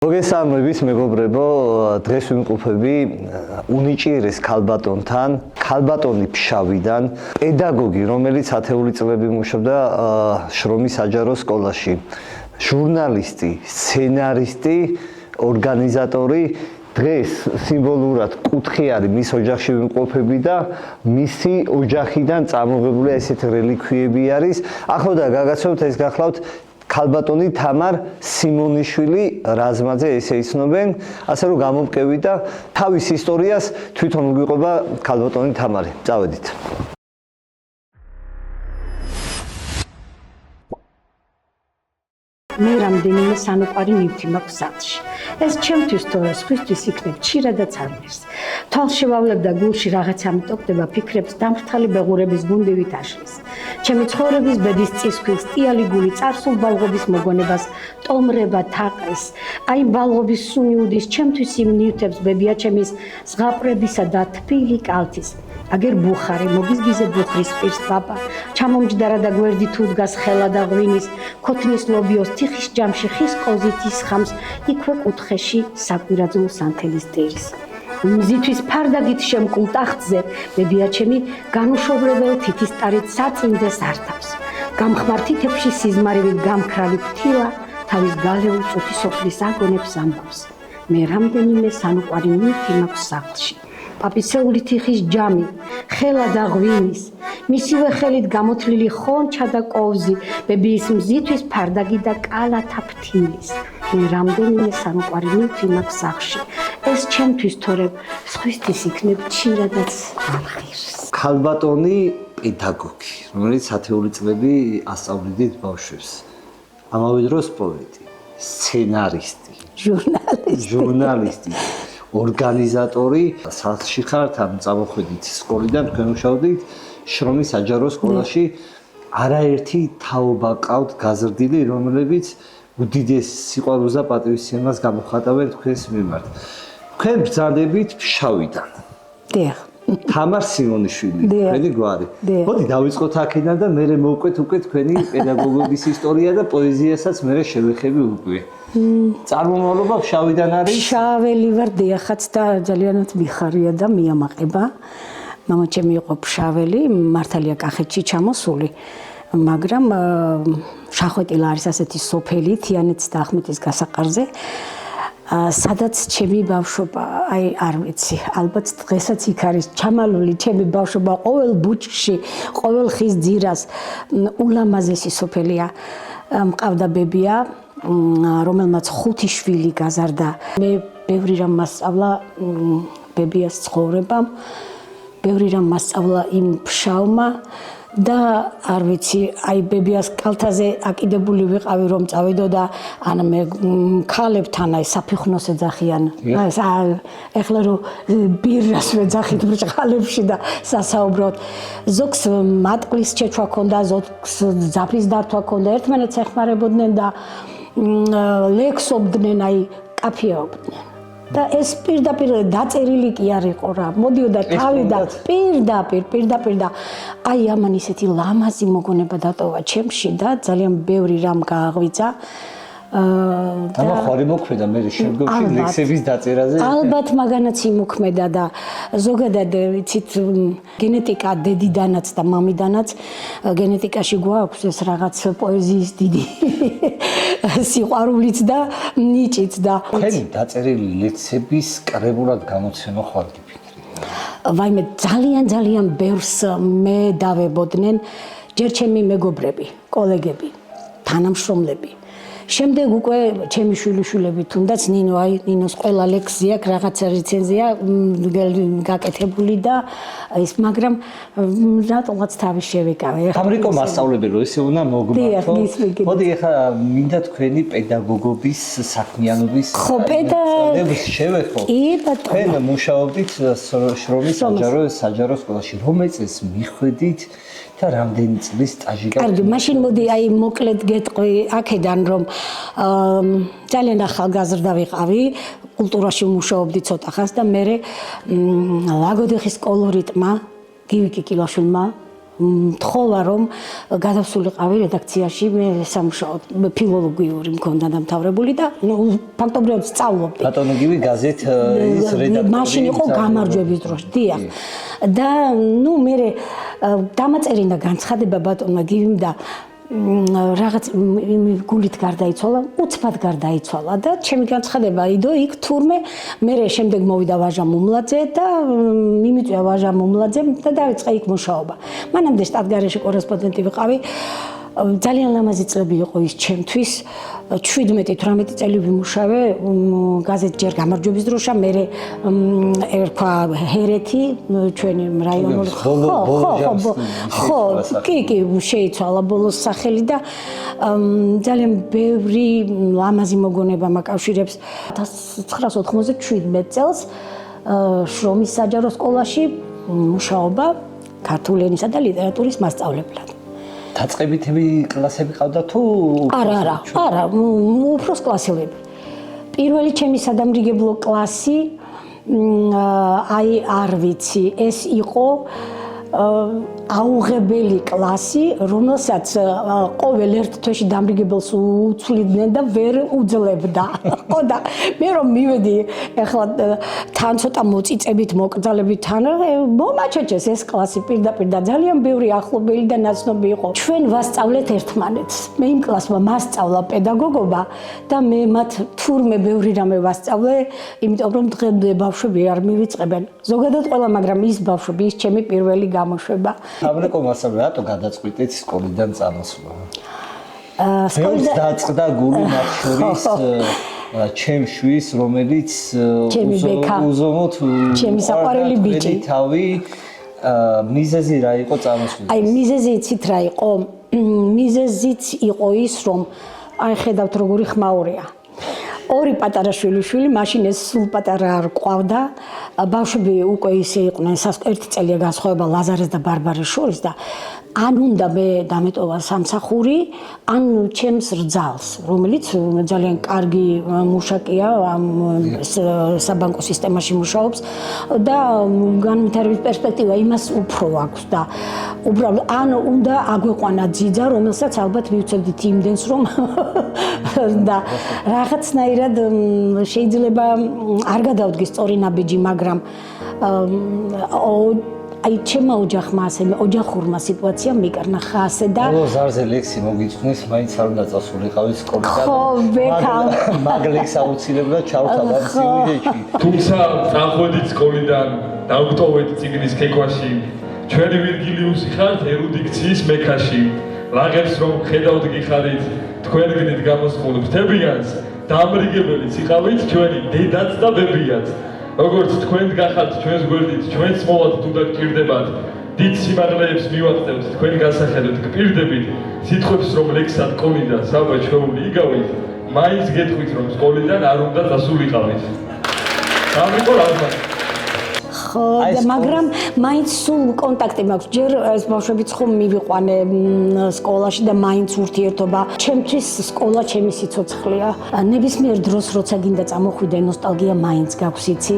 მოგესალმებით მეგობრებო, დღეს ვიმყოფები უნიჭიერეს ქალბატონთან, ქალბატონი ფშავიდან, პედაგოგი, რომელიც ათეული წლები მუშაობდა შრომის საჯარო სკოლაში, ჟურნალისტი, სცენარისტი, ორგანიზატორი. დღეს სიმბოლურად კუთხე არის მის ოჯახში ვიმყოფები და მისი ოჯახიდან წამოღებული ესეთი რელიქვიები არის. ახლა გაგაცნობთ ეს გახლავთ ქალბატონი თამარ სიმონიშვილი რაზმაძე ესე იცნობენ, ასე რომ გამომკევით და თავის ისტორიას თვითონ გვიყვება ქალბატონი თამარი. წავედით. მე რამდენიმე სანუკვარი ნივთი მაქვს სახლში. ეს ჩემთვის თორე სხვისთვის იქნებ ჩირა და ცარნეს. თვალს შევავლებ და გულში რაღაცა მიტოვდება ფიქრებს დამრთალი ბეღურების გუნდი ვითაშლის. ჩემი ცხოვრების ბედის წისქვილს ტიალი გული წარსულ ბალღობის მოგონებას ტომრება თაყრის. აი ბალღობის სუნიუდის ჩემთვის იმ ნივთებს ბებია ჩემის ზღაპრებისა და თბილი კალთის. აგერ ბუხარი მოგიზგიზე ბუხრის პირს პაპა ჩამომჯდარა და გვერდი თუ დგას ხელა და ღვინის ქოთნის ლობიოს თიხის ჯამში ხის ყოზით ისხამს იქვე კუთხეში საკვირაძულ სანთელის წერის მზითვის ფარდაგით შემკულ ტახტზე ბებია ჩემი განუშოვრებელ თითისტარით საწინდეს ართავს გამხმარ თითებში სიზმარივით გამქრალი ფრთილა თავის გალეულ წუთის სოფლის აგონებს ამბავს მე რამდენიმე სანუკვარი ნივთი მაქვს სახლში პაპისეული თიხის ჯამი, ხელა და ღვინის, მისივე ხელით გამოთლილი ხონჩა და კოვზი, ბებიის მზითვის ფარდაგი და კალათა ფრთილის. მე რამდენიმე სანუკვარი ნივთი მაქვს სახლში. ეს ჩემთვის თორე სხვისთვის იქნებ ჩირადაც ამღირს. ქალბატონი პედაგოგი, რომელიც ათეული წლები ასწავლიდით ბავშვებს. ამავე დროს პოეტი, სცენარისტი, ჟურნალისტი. ორგანიზატორი სახლში ხართ ამ წამოხვედით სკოლიდან თქვენ მუშაობდით შრომის საჯარო სკოლაში არაერთი თაობა ყავთ გაზრდილი რომლებიც უდიდეს სიყვარულს და პატრიოტიზმს გამოხატავენ თქვენს მიმართ თქვენ ბრძანდებით ფშავიდან დიახ თამარ სიმონიშვილი თქვენი გვარი მოდი დავიწყოთ აქედან და მე მოვკვეთ უკვე თქვენი პედაგოგობის ისტორია და პოეზიასაც მე შევეხები უკვე წარმომავლობა ფშავიდან არის? ფშაველი ვარ დიახაც და ძალიანაც მიხარია და მიამაყება. მამა ჩემი იყო ფშაველი, მართალია კახეთში ჩამოსული, მაგრამ შახვეტილა არის ასეთი სოფელი თიანეთის და ახმეტის გასაყარზე. სადაც ჩემი ბავშვობა, აი არ ვიცი, ალბათ დღესაც იქ არის ჩამალული ჩემი ბავშვობა ყოველ ბუჩქში, ყოველ ხის ძირას ულამაზესი სოფელია. მყავდა ბებია რომელმაც 5 შვილი გაზარდა. მე ბევრი რამ მასწავლა ბებიას ცხოვრებამ, ბევრი რამ მასწავლა იმ ფშავმა და არ ვიცი, აი ბებიას კალთაზე აკიდებული ვიყავი რომ წავიდო და ან მე ქალებთან აი საფიხნოს ეძახიან. ეხლა რომ ბირას ვეძახით ბრჭყალებში და სასაუბროთ. ზოგს მატყლის ჩეჩვა ქონდა, ზოგს ძაფის დართვა ქონდა, ერთმანეთს ეხმარებოდნენ და ლექსობდნენ, აი კაფეაობდნენ. და ეს პირდაპირ დაწერილი კი არ იყო რა. მოდიოდა თავი და პირდაპირ და აი ამან ისეთი ლამაზი მოგონება დატოვა ჩემში და ძალიან ბევრი რამ გააღვიძა. და ხარი მოქმედა მე შემდგომში ლექსების დაწერაზე. ალბათ მაგანაც იმოქმედა და ზოგადად ვიცით გენეტიკა დედიდანაც და მამიდანაც გენეტიკაში გვაქვს ეს რაღაც პოეზიის დიდი სიყვარულიც და ნიჭიც და თქვენი დაწერილი ლექსების კრებულად გამოცემა ხარ გიფიქრე. ვაიმე ძალიან ბევრს მე დავებოდნენ ჯერ ჩემი მეგობრები, კოლეგები, თანამშრომლები. შემდეგ უკვე ჩემი შვილიშვილები თუნდაც ნინო აი ნინოს ყველა ლექსი აქვს რაღაცა რეცენზია გაკეთებული და ის მაგრამ რატომაც თავი შევიკავე ამრიკო მასწავლებელო ესე უნდა მოგმართო მოდი ახლა მინდა თქვენი პედაგოგობის საქმიანობის ხო პედაგოგების შევეხო თქვენ მუშაობდით შრომის საჯარო სკოლაში რომელ წელს მიხვედით და რამდენი წლის სტაჟი გაქვთ? კარგი, მაშინ მოდი აი მოკლედ გეტყვი აქედან რომ ძალიან ახალგაზრდა ვიყავი, კულტურაში ვმუშაობდი ცოტა ხანს და მე ლაგოდეხის კოლორიტმა გივი კიკილაშვილმა მთხოვა რომ გადავსულიყავი რედაქციაში მე სამუშაოდ ფილოლოგიური მქონდა დამთავრებული და ფაქტობრივად სწავლობდი. ბატონო გივი გაზეთ ის რედაქტორი მაშინ იყო გამარჯვების დროს, დიახ. და მე დამაწერინა განცხადება ბატონმა გივიმ და რაღაც გულით გარდაიცვალა, უცბად გარდაიცვალა და ჩემი განცხადება იდო იქ თურმე მე შემდეგ მოვიდა ვაჟა მუმლაძე და მიმიწვია ვაჟა მუმლაძემ და დავიწყე იქ მუშაობა. მანამდე შტატგარეში კორესპონდენტი ვიყავი. ძალიან ლამაზი წლები იყო ის ჩემთვის. 17-18 წელი ვიმუშავე გაზეთ ჯერ გამარჯვების დროშა, მე ერქვა ჰერეთი, ჩვენი რაიონული ხო, კი, შეიცვალა ბოლოს სახელი და ძალიან ბევრი ლამაზი მოგონება მაკავშირებს 1997 წელს შრომის საჯარო სკოლაში მუშაობა ქართული ენისა და ლიტერატურის მასწავლებლად. დაწყებითი კლასები ყავდა თუ არა, უფროს კლასელები. პირველი ჩემი სადამრიგებლო კლასი არ ვიცი, ეს იყო აუღებელი კლასი, რომელსაც ყოველ ერთ თვეში დამრიგებელს უცვლიდნენ და ვერ უძლებდა. ხო და მე რომ მივედი ეხლა თან ცოტა მოწიწებით მოკრძალებით თან მომაჩეჩეს ეს კლასი პირდაპირ და ძალიან ბევრი ახლობელი და ნაცნობი იყო. ჩვენ ვასწავლეთ ერთმანეთს. მე იმ კლასმა მასწავლა პედაგოგობა და მე მათ თურმე ბევრი რამე ვასწავლე, იმიტომ რომ დღემდე ბავშვები არ მივიწყებენ. ზოგადად ყველა, მაგრამ ის ბავშვები, ის ჩემი პირველი გამოშვება. აბრეკო მასწავლე რატო გადაწყვიტეთ სკოლიდან წამოსვლა? სკოლიდან დაწყდა გული მათ შორის ჩემ შვილს, რომელიც უზომოდ ჩემი საყვარელი ბიჭი. თავი მიზეზი რა იყო წამოსვლის? აი მიზეზი იცით რა იყო? მიზეზიც იყო ის, რომ აი ხედავთ როგორი ხმაურია. ორი პატარა შვილი, მაშინ ეს სულ პატარა არ ყავდა. ბავშვები უკვე ისე იყვნენ, ერთი წელია განსხვავება ლაზარეს და ბარბარეს შორის და ან უნდა მე დამეტოვა სამსახური, ან ჩემს რძალს, რომელიც ძალიან კარგი მუშაკია, საბანკო სისტემაში მუშაობს და განვითარების პერსპექტივა იმას უფრო აქვს და უბრალოდ ან უნდა აგვეყვანა ძიძა, რომელსაც ალბათ მივცემდით იმდენს, რომ და რაღაცნაირად შეიძლება არ გადავდგეს სწორი ნაბიჯი, მაგრამ აი ჩემმა ოჯახმა ასევე ოჯახურმა სიტუაციამ მიკარნახა ასე და ზარზე ლექსი მოგიწვნის, მაინც არ უნდა წასულიყავით სკოლიდან. ხო, ბექა. მაგ ლექს აუცილებლად ჩავთავაზ სიუჟეტში. თუმცა წავედით სკოლიდან, დავგტოვეთ წიგნის ქექვაში. ჩვენი ვირგილიუსი ხართ ერუდიქციის მექაში. ლაღებს რომ ხედავთ გიხარით, თქვენ გნით გამოსხმულ ფრთებიანს, დამრიგებელიც იყავით ჩვენი დედაც და ბებიაც. როგორც თქვენ გახართ ჩვენს გვერდით, ჩვენს მოვად თუ დაგჭირდებათ, დიდ სიმაღლეებს მივაღწევთ თქვენ გასახედოთ გპირდებით, სიტყვებს რომ ლექსად ყოლიდა საბა ჩვეული იგავით, მაინც გეტყვით რომ სკოლიდან არ უნდა დასულიყავით. გამიყო რაზმად. ხო, მაგრამ მაინც სულ კონტაქტი მაქვს. ჯერ ეს ბავშვებიც ხომ მივიყვანე სკოლაში და მაინც ურთიერთობა. ჩემთვის სკოლა ჩემი სიცოცხლეა. ნებისმიერ დროს როცა გინდა წამოხვიდე, ნოსტალგია მაინც გაქვს, იცი.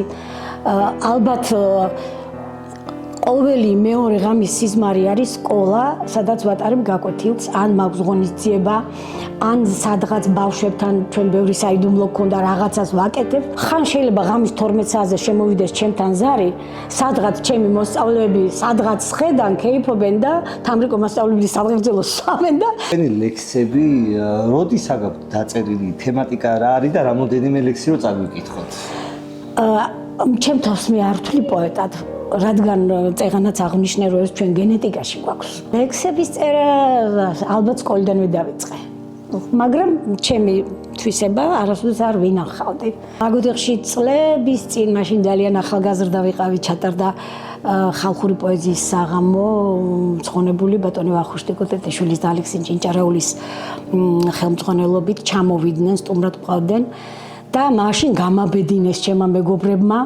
ალბათ ყოველი მეორე ღამის სიზმარი არის სკოლა, სადაც ვატარებ გაკვეთილს, ან მაქვს ღონისძიება, ან სადღაც ბავშვებთან ჩვენ ბევრი საიდუმლო გქონდა, რაღაცას ვაკეთებ. ხან შეიძლება ღამის 12 საათზე შემოვიდეს ჩემთან ზარი, სადღაც ჩემი მოსწავლეები, სადღაც ხედან, კეიფობენ და თამრიკო მასწავლებელი სადღეგრძელო სვამენ და ჩვენი ლექსები როდის აგაქვთ დაწერილი, თემატიკა რა არის და რამოდენიმე ლექსი რო წაგვიკითხოთ? ჩემ თავს მე არ ვთვლი პოეტად. რადგან წეღანაც აღნიშნე რომ ეს ჩვენ გენეტიკაში გვაქვს. ლექსების წერა ალბათ სკოლიდანვე დავიწყე. მაგრამ ჩემი თვისება არასოდეს არ ვინახავდი. აგოდეხში წლების წინ მაშინ ძალიან ახალგაზრდა ვიყავი, ჩატარდა ხალხური პოეზიის საღამო, მწვანებული ბატონი ვახუშტი კოტეტიშვილის და ალექსი ჭინჭარაულის ხელმძღვანელობით ჩამოვიდნენ, სტუმრად ყავდნენ. და მაშინ გამაბედინეს ჩემმა მეგობრებმა,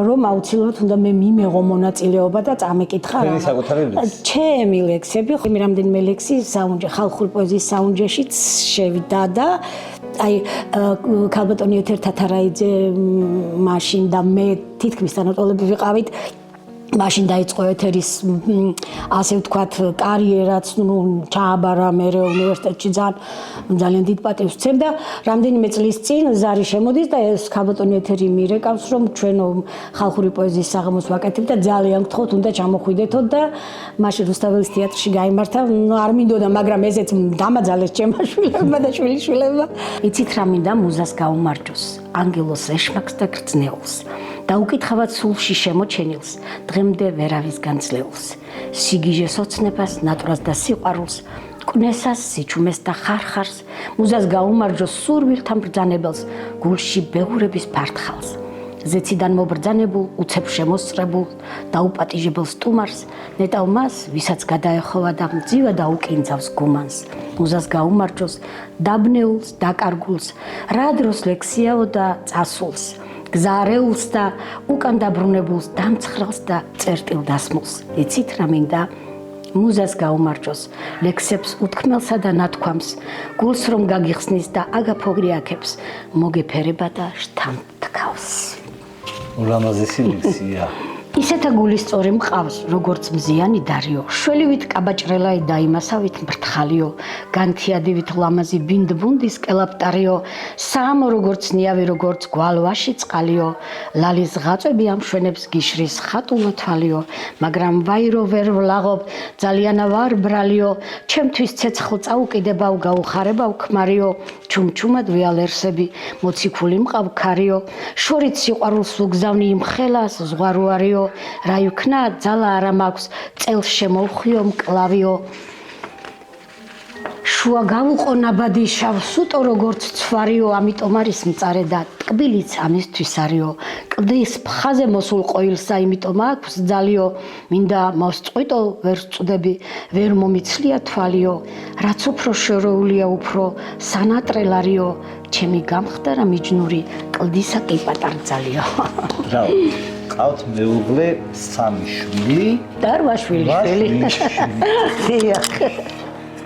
რომ აუცილებლად უნდა მე მიმეღო მონაწილეობა და წამეკითხა რა. საკუთარი ლექსი. ჩემი ლექსები, ხო, რამდენიმე ლექსი საუნჯე, ხალხური პოეზიის საუნჯეშიც შევიდა და აი ქალბატონი ეთერ თათარაიძე მაშინ და მე თითქმის თანატოლები ვიყავით. მაშინ დაიწყო ეთერის ასე ვთქვათ კარიერაც, ჩააბარა მე უნივერსიტეტში ძალიან დიდ პატივს ვცემდა. რამდენიმე წლის წინ ზარი შემოდის და ეს ქაბატონი ეთერი მირეკავს, რომ ჩვენო ხალხური პოეზიის საღამოს ვაკეთებ და ძალიან გთხოვთ, უნდა ჩამოხვიდეთო და მაშინ რუსთაველის თეატრში გაიმართა. არ მინდოდა, მაგრამ ესეც დამაძალეს ჩემმა შვილებმა და შვილიშვილებმა. იცით რა მინდა მუზას გაუმარჯოს, ანგელოს ეშმაკს და გრძნეულს. დაუკითხავად სულში შემოჩენილს, დღემდე ვერავის განძლეულს. სიგიჟეს ოცნებას, ნატვრას და სიყვარულს, კვნესას, სიჩუმეს და ხარხარს, მუზას გაუმარჯოს სურვილთან ბრძანებელს, გულში ბეღურების ფართხალს. ზეციდან მობრძანებულ, უცებ შემოსწრებულ, დაუპატიჟებელ სტუმარს, ნეტავ მას, ვისაც გადაეხოვა და მძივა დაუკინძავს გუმანს. მუზას გაუმარჯოს, დაბნეულს, დაკარგულს, რა დროს ლექსიაო და წასულს. გზარეულს და უკან დაბრუნებულს, დამცხრალს და წერტილ დასმულს. იცით რა მინდა? მუზას გაუმარჯოს, ლექსებს უთქმელსა და ნათქვამს, გულს რომ გაგიხსნის და აგაფოგრიაქებს, მოგეფერება და შთამთქავს. ულამაზესი ლექსია. ისეთა გულისწორი მყავს, როგორც მზიანი დარიო, შველივით კაბაჭრელაი და იმასავით მრთხალიო, განთიადივით ლამაზი ბინდბუნდის კელაპტარიო, საამო როგორც ნიავი, როგორც გვალვაში წყალიო, ლალის ღაწვები ამშვენებს გიშრის ხატულო თვალიო, მაგრამ ვაირო ვერ ვლაღობ, ძალიანა ვარ ბრალიო, ჩემთვის ცეცხლ წაუკიდებავ, გაუხარებავ ქმარიო, ჩუმჩუმად ვიალერსები, მოციქული მყავ ქარიო, შორით სიყვარულს უგზავნი იმ ხელას ზღვარუარიო, რა იქნა ძალა არა მაქვს, წელს შემოვხვიო მკლავიო. შუა გავუყო ნაბადი შავ სუტო როგორც ცვარიო, ამიტომ არის მწარე და ტკბილიც ამისთვის არიო. კლდის ფხაზე მოსულ ყოილსა, იმიტომ აქვს ძალიო, მინდა მოსწყვიტო ვერ წვდები, ვერ მომიცლია თვალიო, რაც უფრო შორეულია უფრო სანატრელარიო, ჩემი გამხდარა მიჯნური, კლდისა კი პატარძალიო. ბრავო. ყავთ მეუღლე, 3 შვილი და 8 შვილიშვილი.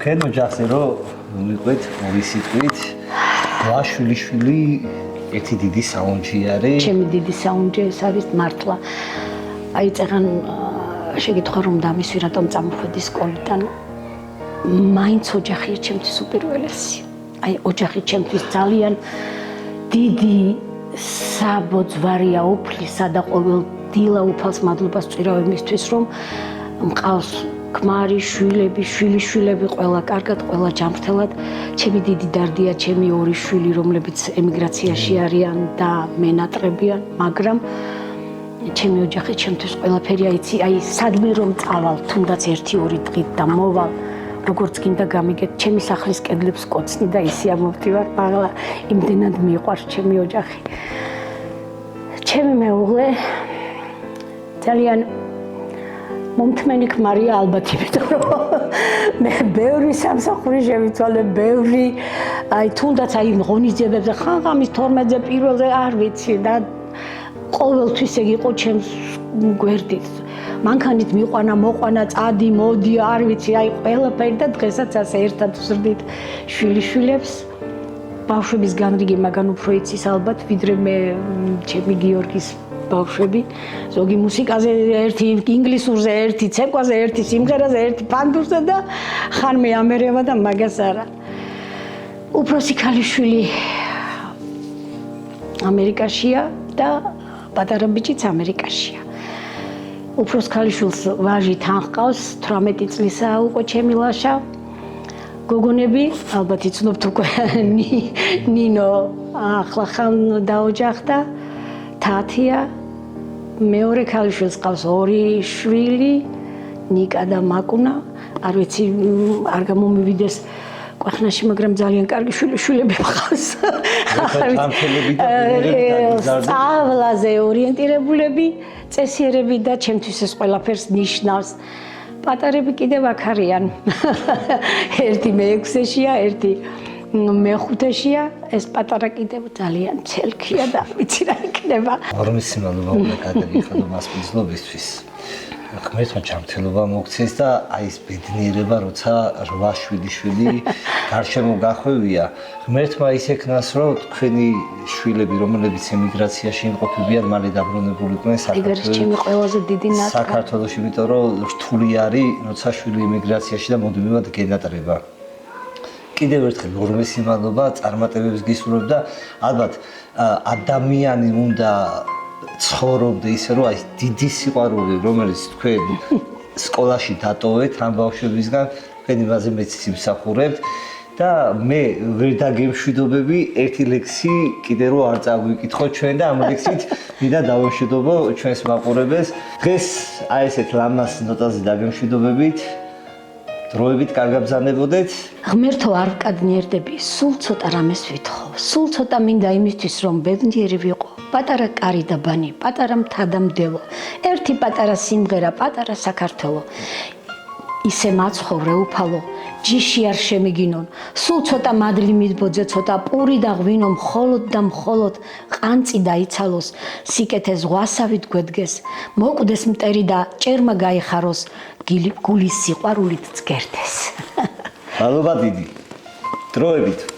თქვენ ოჯახზე რო მიყვეთ ორი სიტყვით, 8 შვილიშვილი ერთი დიდი საუნჯი არის. ჩემი დიდი საუნჯი ეს არის მართლა. აი წეგან შეგითხრა რომ დამისვი რატომ წამოხვედი სკოლიდან. მაინც ოჯახია ჩემთვის უპირველესი. აი ოჯახი ჩემთვის ძალიან დიდი საბოძვარია უფლისა და ყოველ დილა უფალს მადლობას ვწირავ იმისთვის რომ მყავს ქმარი, შვილები, შვილიშვილები, ყველა კარგად, ყველა ჯანმრთელად. ჩემი დიდი დარდია ჩემი 2 შვილი, რომლებიც ემიგრაციაში არიან და მენატრებიან, მაგრამ ჩემი ოჯახი ჩემთვის ყველაფერია, იცი, აი სადმე რომ წავალ, თუნდაც 1-2 დღით და მოვალ, როგორც გინდა გამიგეთ, ჩემი სახლის კედლებს კოცნი და ისე ამოვდივარ, მაღლა იმდენად მიყვარს ჩემი ოჯახი. ჩემი მეუღლე ძალიან მომთმენი ქმარია ალბათ, იმიტომ რომ მე ბევრი სამსახური შევიცვალე, ბევრი აი თუნდაც აი ღონისძიებებზე ხან-ხამის 12-ზე პირველზე არ ვიცი და ყოველთვის ეგ იყო ჩემს გვერდით. მანქანით მიყვანა, მოყვანა, წადი, მოდი, არ ვიცი, აი ყველაფერი და დღესაც ასე ერთად ვზრდით შვილიშვილებს. ბავშვების განრიგი მაგან უფრო იცის ალბათ, ვიდრე მე ჩემი გიორგის ბავშვები. ზოგი მუსიკაზე, ერთი ინგლისურზე, ერთი ცეკვაზე, ერთი სიმღერაზე, ერთი ფანდურზე და ხან მე ამერევა და მაგას არა. უფროსი ქალიშვილი ამერიკაშია და პატარა ბიჭიც ამერიკაშია. უფროს ქალიშვილს ვაჟი თან ჰყავს, 18 წლისაა უკვე ჩემი ლაშა. გოგონები, ალბათ იცნობთ უკვე ნინო ახლა ხან დაოჯახდა, თათია. მეორე ქალიშვილს ყავს 2 შვილი, ნიკა და მაკუნა. არ ვიცი, არ გამომივიდეს ქვეყნაში, მაგრამ ძალიან კარგი შვილები მყავს. სწავლაზე ორიენტირებულები, წესიერები და ჩემთვის ეს ყველაფერს ნიშნავს. პატარები კიდევ აქ არიან. ერთი მე-6-შეა, ერთი მე-5-შეა. ეს პატარა კიდევ ძალიან ცელქია და ვიცი რა იქნება. ორმისი მადლობა კატერინა ხადომასპინძლობისთვის. ღმერთმა ჯანმრთელობა მოგცეს და აი ეს ბედნიერება, როცა 8 შვილი გარშემო გახვევია, ღმერთმა ის ეკნას, რომ თქვენი შვილები, რომლებიც ემიგრაციაში იმყოფებიან, მალე დაბრუნებულიყვნენ საქართველოში, იმიტომ რომ რთული არის, როცა შვილი ემიგრაციაში და მუდმივად გენატრება. კიდევ ერთხელ ორმესი მადლობა, წარმატებებს გისურვებ და ალბათ ადამიანი უნდა ცხოვრობდე ისე, რომ აი დიდი სიყვარული, რომელიც თქვენ სკოლაში დატოვეთ ამ ბავშვებისგან, თქვენ იმაზე მეც სიმსახურებთ და მე ვერ დაგემშვიდობები ერთი ლექსი კიდე რომ არ წაგვიკითხოთ ჩვენ და ამ ლექსით მინდა დავემშვიდობო ჩვენს მაყურებელს. დღეს აი ესეთ ლამას ნოტაზე დაგემშვიდობებით. დროებით კარგაბრძანებოდეთ. ღმერთო არ ვკადნიერდები, სულ ცოტა რამეს ვითხოვ. სულ ცოტა მინდა იმისთვის, რომ ბედნიერი ვიყო. პატარა კარი და ბანი, პატარა მთა და მდელო. ერთი პატარა სიმღერა, პატარა საქართველო. ისე მაცხოვრე უფალო, ჯიში არ შემიგინონ. სულ ცოტა მადლი მიდბოძე, ცოტა პური და ღვინო, მხოლოდ და მხოლოდ ყანწი დაიცალოს, სიკეთე ზღვასავით გვედგეს, მოკვდეს მტერი და ჭერმა გაიხაროს, გულის სიყვარულით წგერდეს. მადლობა დიდი. დროებით.